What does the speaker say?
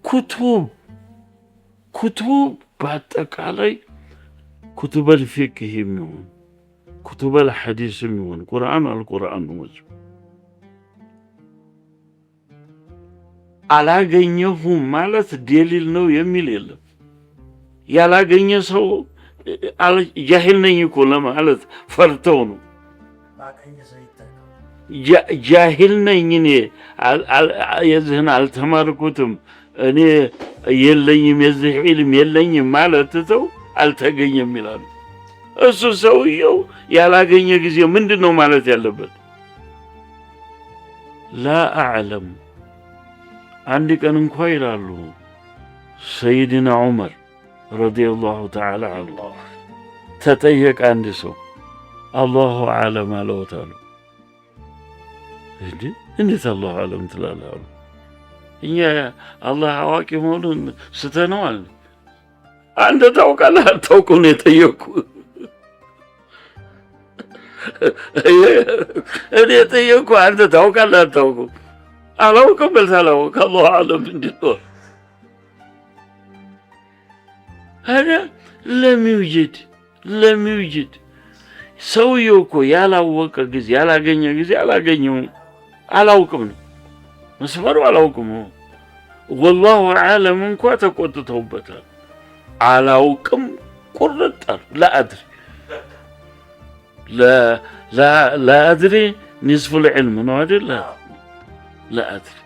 ኩቱብ በአጠቃላይ ኩቱበል ፊቅህ የሚሆን ኩቱበል ሐዲስ የሚሆን አልቁርአን ነው። አላገኘሁም ማለት ደሊል ነው የሚል የለም። ያላገኘ ሰው ጃሂል ነኝ እኮ ለማለት ፈርተው ነው። ጃሂል ነኝ እኔ የዚህን አልተማርኩትም እኔ የለኝም የዚህ ዒልም የለኝም ማለት ተው አልተገኘም ይላሉ። እሱ ሰውየው ያላገኘ ጊዜ ምንድነው ማለት ያለበት? ላ አዕለም። አንድ ቀን እንኳ ይላሉ ሰይድና ዑመር ረዲየላሁ ተዓላ ዐንሁ ተጠየቀ አንድ ሰው አላሁ አዕለም አለውት አሉ። እንዴት አላሁ አዕለም ትላለህ አሉ። እኛ አላህ አዋቂ መሆኑን ስተነዋል። አንተ ታውቃለህ አታውቅም ነው የጠየኩህ። እኔ የጠየኩህ አንተ ታውቃለህ አታውቅም? አላውቅም በል ታላወቅ አላሁ አዕለም እንዴት ነው? هذا لم يوجد ሰውየው እኮ ያላወቀ ጊዜ ያላገኘ ጊዜ አላገኘው አላውቅም ነው መስፈሩ አላውቅም። والله اعلم እንኳ ተቆጥተውበታል። አላውቅም ቁርጣል لا أدري نصف العلم ነው አይደል? لا أدري